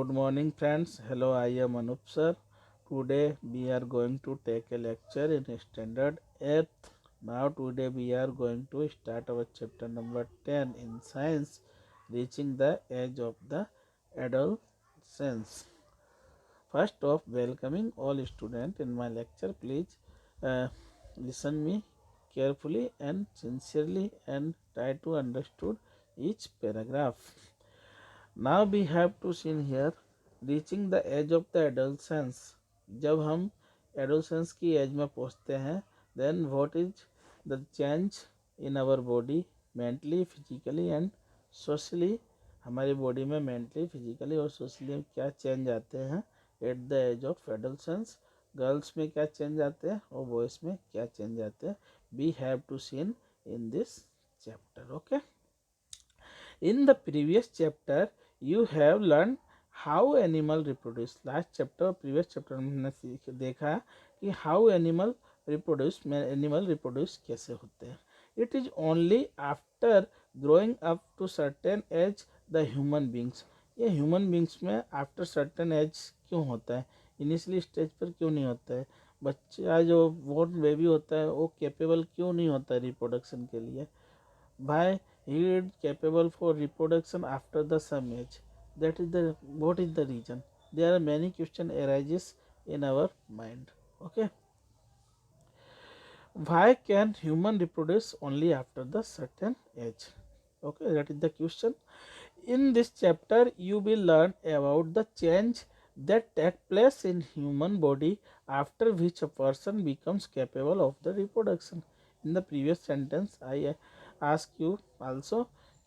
Good morning, friends. Hello, I am Anup sir. Today we are going to take a lecture in Standard 8th. Now, today we are going to start our chapter number 10 in science, reaching the age of the adolescence. First of welcoming all students in my lecture, please uh, listen me carefully and sincerely and try to understand each paragraph. Now we have to see here reaching the age of the adolescence. जब हम adolescence की age में पहुंचते हैं then what is the change in our body mentally physically and socially. हमारी बॉडी में mentally physically और सोशली क्या चेंज आते हैं at the age of adolescence. Girls में क्या चेंज आते हैं और बॉयज़ में क्या चेंज आते हैं. We have to seen in this chapter. Okay. In the previous chapter, you have learned how animal reproduce. Last chapter, previous chapter में हमने देखा कि how animal reproduce कैसे होते हैं. It is only after growing up to certain age the human beings. ये human beings में after certain age क्यों होता है, इनिशियली स्टेज पर क्यों नहीं होता है. बच्चा जो बोर्न बेबी होता है वो कैपेबल क्यों नहीं होता है रिप्रोडक्शन के लिए. Why he is capable for reproduction after the some age. That is the what is the reason. There are many question arises in our mind. Okay. Why can human reproduce only after the certain age? Okay, that is the question. In this chapter, you will learn about the change that take place in human body after which a person becomes capable of the reproduction. In the previous sentence, I ask you also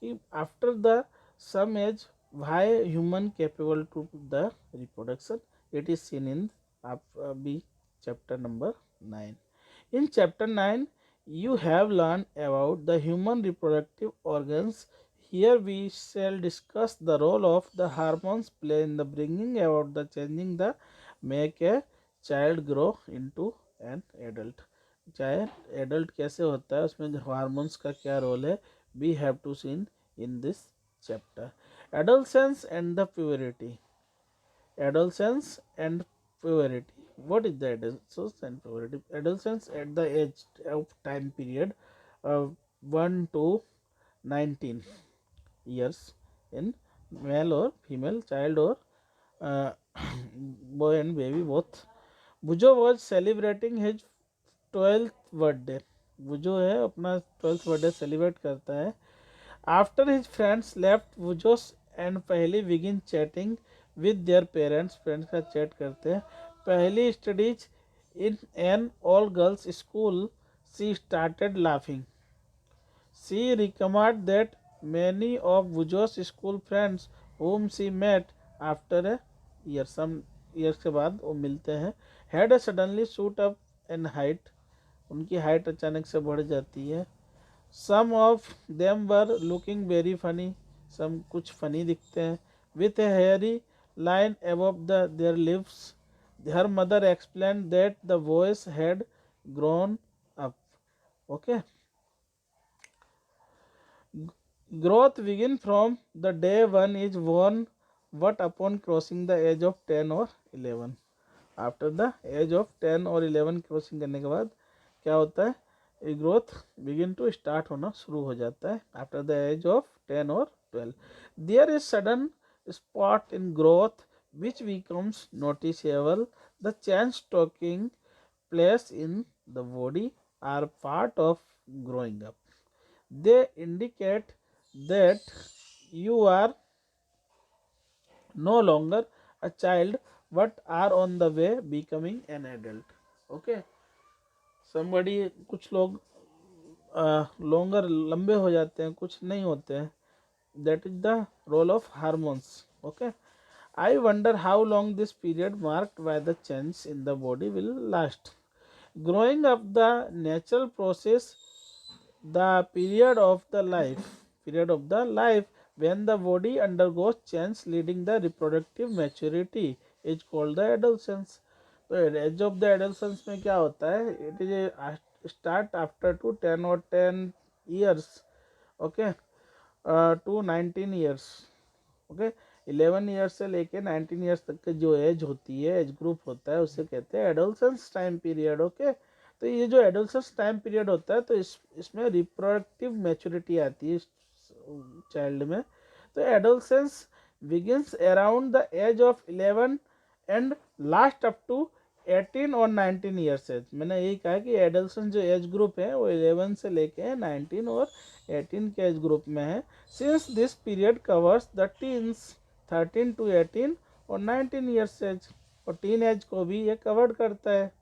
if after the some age why human capable to the reproduction. It is seen in B chapter number 9. In chapter 9, you have learned about the human reproductive organs. Here we shall discuss the role of the hormones play in the bringing about the changing the make a child grow into an adult. चाहे adult कैसे होता है उसमें hormones का क्या role है we have to seen in this chapter. Adolescence and the puberty. Adolescence and puberty. What is the adolescence and puberty? Adolescence at the age of time period of 1 to 19 years in male or female child or uh, boy and baby both. Bujo was celebrating his 12th birthday. Boojho है अपना 12th birthday celebrate करता है. After his friends left Boojho's and Paheli begin chatting with their parents. Friends का chat करते हैं. Paheli studies in an all girls school. She started laughing. She remarked that many of Boojho's school friends home she met after a year. Some years के बाद वो मिलते हैं. Had a suddenly shoot up in height. उनकी height अचानक से बढ़ जाती है. Some of them were looking very funny. Some कुछ फनी दिखते हैं. With a hairy line above their lips. Her mother explain that the voice had grown up. Okay. Growth begin from the day one is born but upon crossing the age of 10 or 11. After the age of 10 और 11 crossing करने के बाद क्या होता है, ये growth begin to start होना शुरू हो जाता है आफ्टर द एज ऑफ 10 और 12. There is sudden spot in growth which becomes noticeable. The change taking place in the body are part of growing up. They indicate that you are no longer a child but are on the way becoming an adult. Okay. somebody कुछ लोग longer लंबे हो जाते हैं, कुछ नहीं होते हैं. that is the role of hormones. Okay. I wonder how long this period marked by the change in the body will last. Growing up the natural process, the period of the life when the body undergoes change leading the reproductive maturity is called the adolescence. तो age of the adolescence में क्या होता है, it is start after to 10 और 10 years. Okay. To 19 years. Okay. 11 years से लेके 19 years तक के जो एज होती है, एज ग्रुप होता है, उसे कहते हैं एडोलसेंस टाइम पीरियड। ओके, तो ये जो एडोलसेंस टाइम पीरियड होता है, तो इसमें रिप्रोडक्टिव मैच्योरिटी आती है चाइल्ड में। तो adolescence begins around the age of 11 and last up to 18 और 19 ईयर्स एज। मैंने यही कहा कि एडोलसेंस जो एज ग्रुप है वो 11 से लेके 19 और 18 के एज ग्रुप में है। Since this period covers the teens 13 to 18 और 19 ईयर्स एज, और टीन एज को भी ये कवर्ड करता है।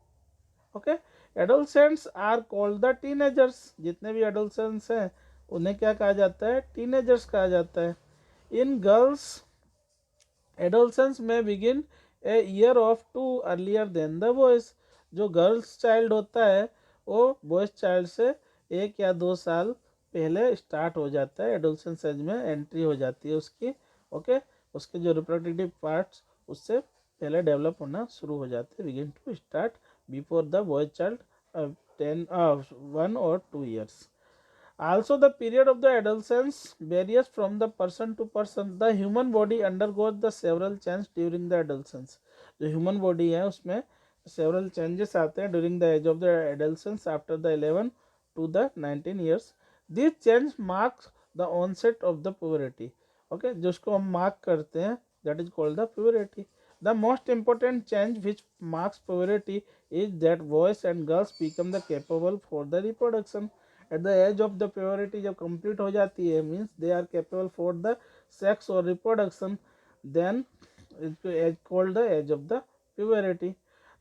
Okay, adolescents are called the teenagers. जितने भी एडोलसेंट्स हैं उन्हें क्या कहा जाता है? टीनेजर्स कहा जाता है। इन गर्ल्स एडोलसेंस में begin a year of 2 earlier than the boys. जो गर्ल्स चाइल्ड होता है वो बॉयज चाइल्ड से 1 या 2 साल पहले स्टार्ट हो जाता है, एडोलसेंस एज में एंट्री हो जाती है उसकी। ओके, उसके जो रिप्रोडक्टिव पार्ट्स उससे पहले डेवलप होना शुरू हो जाते हैं, begin to start before the boys child 1 or 2 years. Also, the period of the adolescence varies from the person to person. The human body undergoes the several changes during the adolescence. जो human body है उसमें several changes आते हैं during the age of the adolescence after the 11 to the 19 years. This change marks the onset of the puberty. Okay, जिसको हम mark करते हैं that is called the puberty. The most important change which marks puberty is that boys and girls become the capable for the reproduction. At the age of the puberty जब complete हो जाती है means they are capable for the sex or reproduction, then it's called the age of the puberty.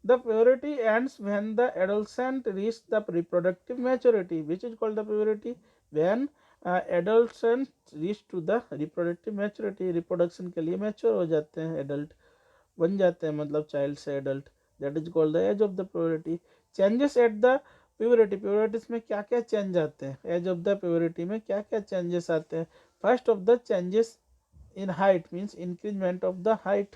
The puberty ends when the adolescent reach the reproductive maturity, which is called the puberty. When adolescent reach to the reproductive maturity, reproduction के लिए mature हो जाते हैं, adult बन जाते हैं, मतलब child से adult, that is called the age of the puberty. Changes at the puberty, puberties में क्या क्या चेंज आते हैं, एज ऑफ द प्योरिटी में क्या क्या चेंजेस आते हैं. First of the changes in height means increasement of the height.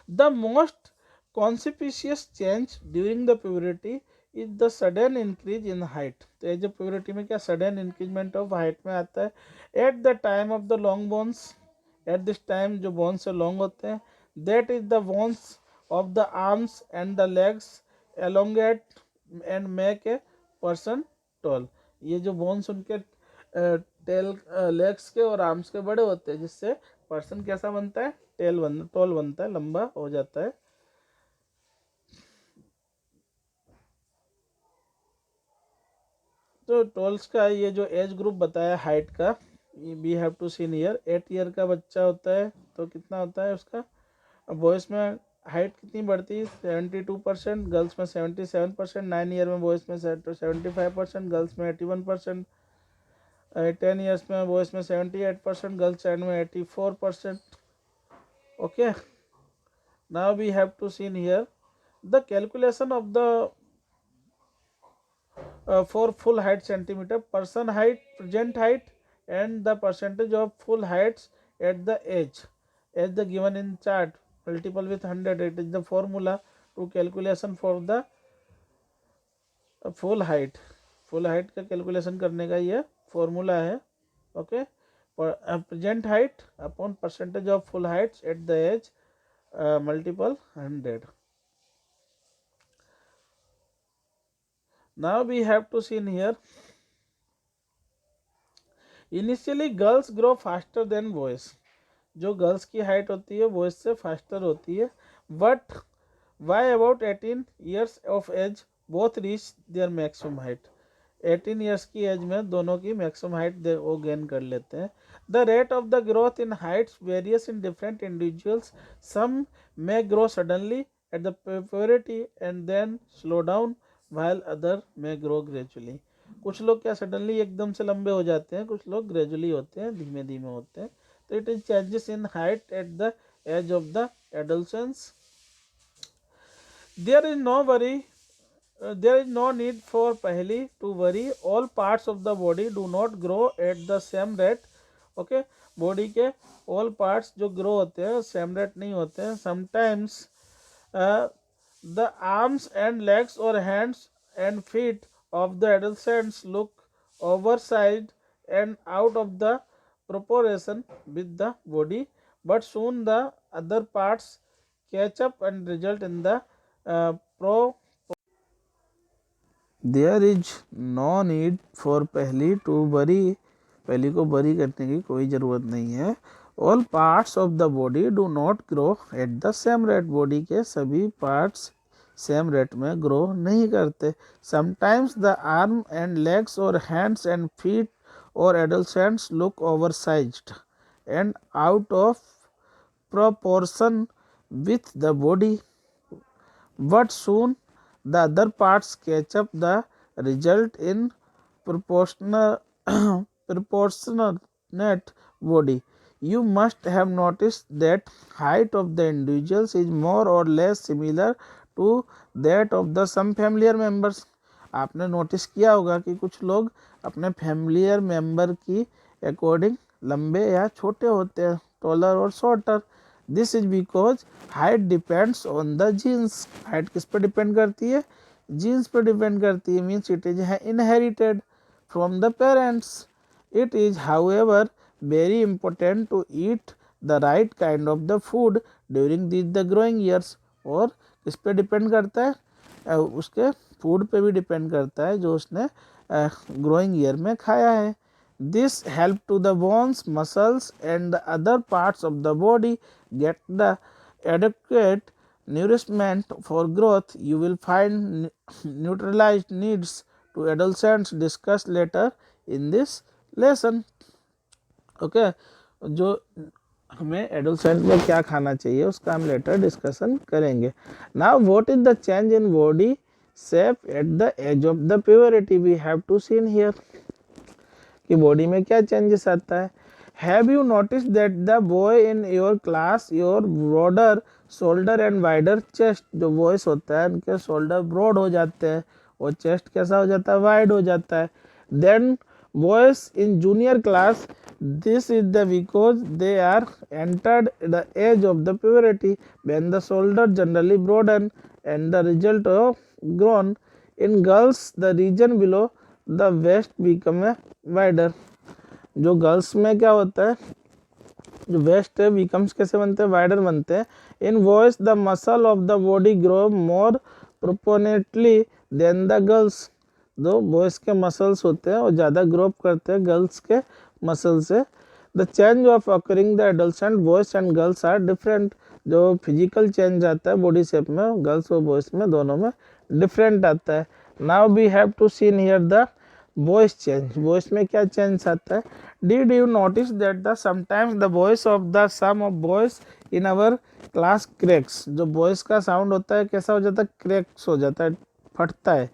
The most conspicuous change during the puberty is the sudden increase in height. तो एज ऑफ प्योरिटी में क्या sudden increasement of height में आता है. At the time of the long bones, at this time जो bones से long होते हैं, that is the bones of the arms and the legs elongate and make a person tall. ये जो bones उनके टेल लेग्स के और arms के बड़े होते हैं, जिससे पर्सन कैसा बनता है, टॉल बनता है, लंबा हो जाता है. तो टॉल्स का ये जो एज ग्रुप बताया हाइट का, we have to seen year. 8 year का बच्चा होता है तो कितना होता है उसका, बॉयज़ में हाइट कितनी बढ़ती है, 72%, गर्ल्स में 77%. 9 ईयर में बॉयज़ में 75%, गर्ल्स में 81%. 10 ईयर्स में बॉयज़ में 78%, गर्ल्स चाइल्ड में 84%. Okay, now we have to seen here the calculation of the for full height centimeter, person height, present height and the percentage of full heights at the age as the given in chart, multiple with 100. It is the formula to calculation for the full height. full height का calculation करने का ये formula है. okay, present height upon percentage of full heights at the age multiple 100. Now we have to see in here, initially girls grow faster than boys. जो girls की height होती है boys से फास्टर होती है. But why about 18 years of age both reach their maximum height. 18 years की age में दोनों की मैक्सिमम हाइट वो गेन कर लेते हैं. The rate of the growth in heights various in different individuals. Some may grow suddenly at the puberty and then slow down while other may grow gradually. कुछ लोग क्या सडनली एकदम से लंबे हो जाते हैं, कुछ लोग ग्रेजुअली होते हैं, धीमे धीमे होते हैं. तो it is changes in height at the age of the adolescence. There is no worry, there is no need for Paheli to worry. All parts of the body do not grow at the same rate. Okay, body के all parts जो grow होते हैं same rate नहीं होते हैं. Sometimes the arms and legs or hands and feet of the adolescents look oversized and out of the proportion with the body. but soon the other parts catch up and result in the pro. There is no need for पहली to bury, पहली को bury करने की कोई ज़रूरत नहीं है. All parts of the body do not grow at the same rate. Body के सभी parts सेम रेट में ग्रो नहीं करते. Sometimes the arm and legs or hands and feet or adolescents look oversized and out of proportion with the body, but soon the other parts catch up, the result in proportional proportionate body. You must have noticed that height of the individuals is more or less similar to that of the some familiar members. आपने notice किया होगा कि कुछ लोग अपने familiar member की according लंबे या छोटे होते हैं, टॉलर और shorter. This is because height depends on the genes. Height किस पर डिपेंड करती है? जीन्स पर डिपेंड करती है. Means it is inherited from the parents. It is however very important to eat the right kind of the food during the growing years. और किस पे डिपेंड करता है? उसके फूड पे भी डिपेंड करता है जो उसने ग्रोइंग ईयर में खाया है. This help to the bones, muscles and the other parts of the body get the adequate nourishment for growth. You will find neutralized needs to adolescents discussed later in this lesson. Okay, जो हमें adolescent में क्या खाना चाहिए उसका हम later discussion करेंगे. Now what is the change in body shape at the age of the puberty? We have to seen here कि बॉडी में क्या चेंजेस आता है. Have you noticed that the boy in your class, your broader shoulder and wider chest? जो boys होता है उनके shoulder broad हो जाते हैं और chest कैसा हो जाता है? wide हो जाता है. Then boys in junior class, this is the because they are entered the age of the puberty when the shoulder generally broaden and the result of grown. In girls, the region below the waist become wider. जो girls में क्या होता है, जो waste है becomes कैसे बनते हैं? वाइडर बनते हैं. In boys the muscle of the body grow more proportionately than the girls. जो बॉयज के मसल्स होते हैं वो ज़्यादा ग्रो करते हैं गर्ल्स के मसल से. The change of occurring the adolescent boys and girls are different. जो फिजिकल चेंज आता है बॉडी शेप में गर्ल्स और बॉयज में दोनों में डिफरेंट आता है. Now we have to seen here the voice change. Voice में क्या चेंज आता है? Did you notice that the sometimes the voice of the some of boys in our class cracks? जो boys का साउंड होता है कैसा हो जाता है? cracks हो जाता है, फटता है.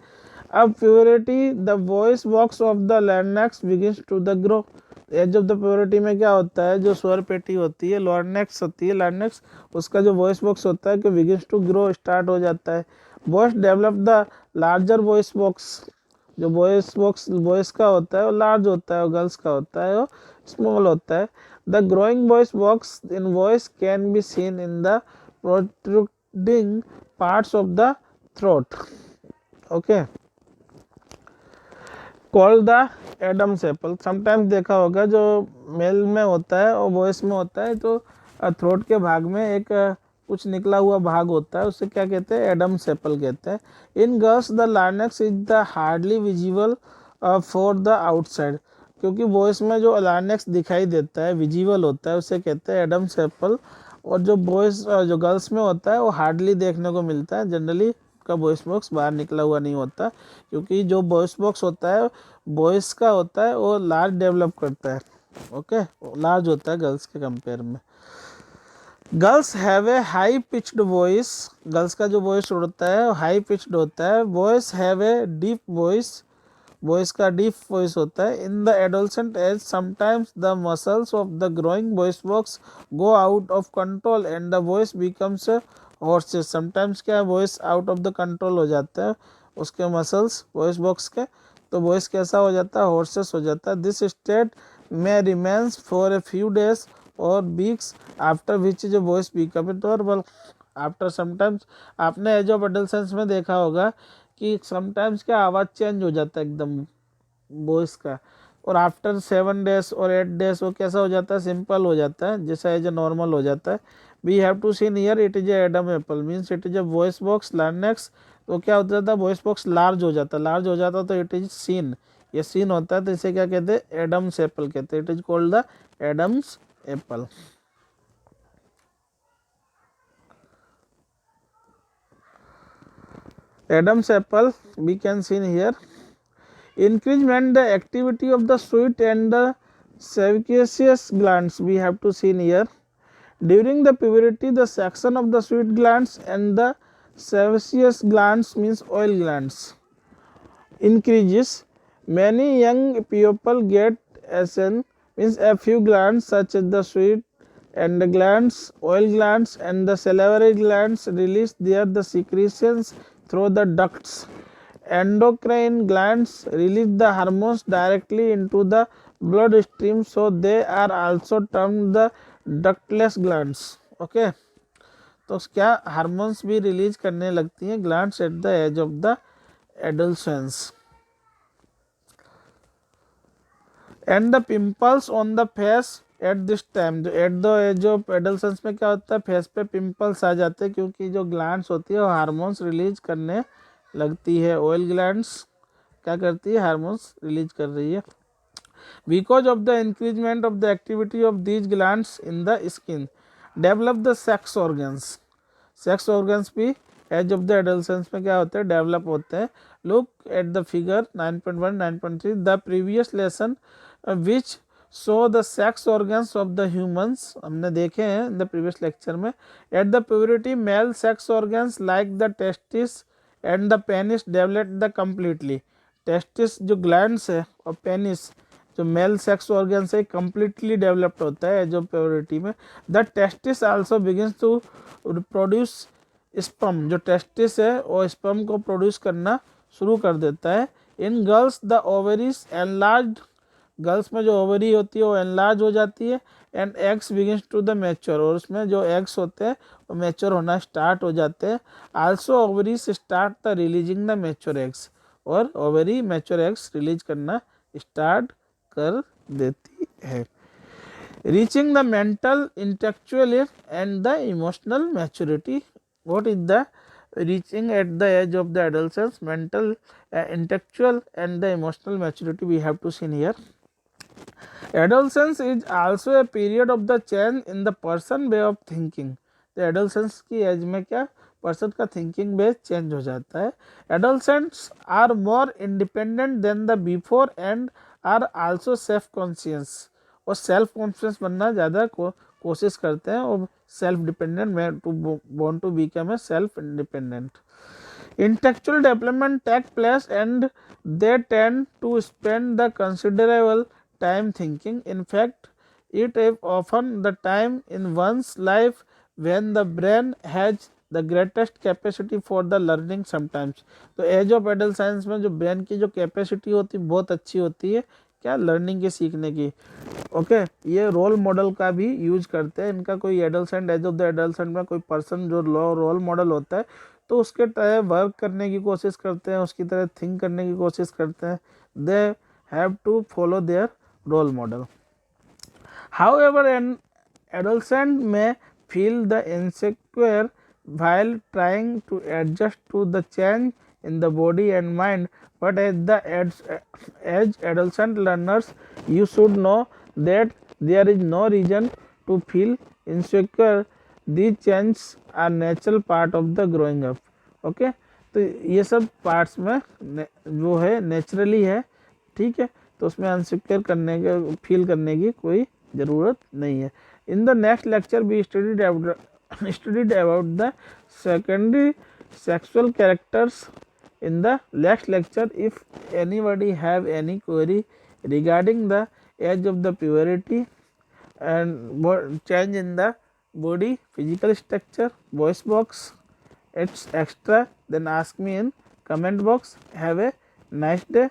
अब puberty the voice box of the larynx begins to the grow. Age of the puberty में क्या होता है? जो स्वर पेटी होती है लॉर्नेक्स होती है, लार्नेक्स, उसका जो वॉइस बॉक्स होता है कि बिगिंस टू ग्रो स्टार्ट हो जाता है. Boys develop the larger voice box. जो वॉइस बॉक्स बॉयज का होता है वो लार्ज होता है और गर्ल्स का होता है वो स्मॉल होता है. The growing voice box in voice can be seen in the protruding parts of the throat. Okay, called the Adam's apple. Sometimes देखा होगा जो मेल में होता है और वॉइस में होता है तो थ्रोट के भाग में एक कुछ निकला हुआ भाग होता है, उससे क्या कहते हैं? एडम्स एप्पल कहते हैं. In girls the larynx is the hardly visible for the outside. क्योंकि वॉइस में जो लार्नेक्स दिखाई देता है विजिबल होता है उसे कहते हैं एडम्स एप्पल. और जो बॉयज जो गर्ल्स में होता है वो हार्डली देखने को मिलता है. जनरली का वॉइस बॉक्स बाहर निकला हुआ नहीं होता क्योंकि जो वॉइस बॉक्स होता है बॉयज़ का होता है वो लार्ज डेवलप करता है. ओके, लार्ज होता है गर्ल्स के कंपेयर में. Girls have a high pitched voice. Girls का जो वॉइस होता है हाई पिच्ड होता है. Boys have a deep voice. Boys का डीप वॉइस होता है. In the adolescent age sometimes the muscles of the growing voice box go out of control and the voice becomes horses. Sometimes क्या है? Voice out of the control हो जाता है उसके muscles voice box के, तो वॉइस कैसा हो जाता है? हॉर्सेस हो जाता है. This state may remains for a few days और वीक्स आफ्टर विच जो voice become normal. After sometimes आपने एज ऑफ एडोलसेंस में देखा होगा कि समटाइम्स क्या आवाज़ चेंज हो जाता है एकदम वॉइस का, और आफ्टर 7 days और 8 days वो कैसा हो जाता है, सिंपल हो जाता है, जैसा एज ए नॉर्मल हो जाता है. We have to seen here it is Adam apple means it is a voice box larynx. तो क्या होता था, वॉइस बॉक्स लार्ज हो जाता, लार्ज हो जाता तो इट इज सीन, ये सीन होता है, तो इसे क्या कहते हैं, एडम्स एप्पल कहते हैं. It is called the Adam's apple. Adam's apple we can see here. Increment the activity of the sweet and the sebaceous glands we have to see here. During the puberty, the section of the sweet glands and the sebaceous glands means oil glands increases. Many young people get SN means a few glands such as the sweet and the glands, oil glands and the salivary glands release the secretions through the ducts. Endocrine glands release the hormones directly into the bloodstream, so they are also termed the ductless glands. Okay, तो क्या hormones भी release करने लगती हैं glands at the age of the adolescence. And the pimples on the face at this time, जो at the age of adolescence में क्या होता है, फेस पे पिंपल्स आ जाते हैं, क्योंकि जो ग्लैंड्स होती है वो हार्मोन्स रिलीज करने लगती है. ऑयल ग्लैंड्स क्या करती है, हार्मोन्स रिलीज कर रही है. Because of the increasement of the activity of these glands in the skin develop the sex organs. Sex organs भी एज ऑफ द एडोलसेंस में क्या होते हैं, डेवलप होते हैं. Look at the figure 9.1 9.3. The previous lesson which saw the sex organs of the humans, हमने देखे हैं इन द प्रीवियस लेक्चर में. At the puberty male sex organs like the testis and the penis develop the completely. Testis जो glands है और penis जो male sex organ से completely developed होता है एज ऑफ प्योरिटी में. The testis also begins to produce sperm. जो testis है वो स्पर्म को प्रोड्यूस करना शुरू कर देता है. In girls the ovaries enlarge, girls में जो ओवरी होती है वो एनलार्ज हो जाती है. And eggs begins to the mature, और उसमें जो एग्स होते हैं वो मैच्योर होना स्टार्ट हो जाते हैं. Also ovaries start the releasing the mature eggs, और ओवरी मैच्योर एग्स रिलीज करना स्टार्ट कर देती है. Reaching the mental intellectual and the emotional maturity. What is the reaching at the age of the adolescence, mental, intellectual and the emotional maturity we have to see here. Adolescence is also a period of the change in the person way of thinking. तो adolescence की age में क्या person का thinking base change हो जाता है. adolescents are more independent than the before and are also self conscious, और self confidence बनना ज़्यादा कोशिश करते हैं और सेल्फ डिपेंडेंट में to want to become a self independent. Intellectual development take place and they tend to spend the considerable time thinking. In fact it is often the time in one's life when the brain has the greatest capacity for the learning sometimes. तो age of adolescence में जो brain की जो capacity होती है बहुत अच्छी होती है, क्या, लर्निंग के, सीखने की. ओके, ये रोल मॉडल का भी यूज करते हैं. इनका कोई adolescent, age of the adolescent में कोई पर्सन जो रोल मॉडल होता है तो उसके तरह वर्क करने की कोशिश करते हैं, उसकी तरह थिंक करने की कोशिश करते हैं. They have to follow their role model. However an adolescent may feel the insecure while trying to adjust to the change in the body and mind, but as adolescent learners you should know that there is no reason to feel insecure. These changes are natural part of the growing up. Okay, तो ये सब parts में जो है naturally है, ठीक है, तो उसमें अनसिक्योर करने के फील करने की कोई ज़रूरत नहीं है. In the next lecture we studied about the secondary sexual characters. In the next lecture, if anybody have any query regarding the age of the puberty and change in the body physical structure, voice box, it's extra, then ask me in comment box. Have a nice day.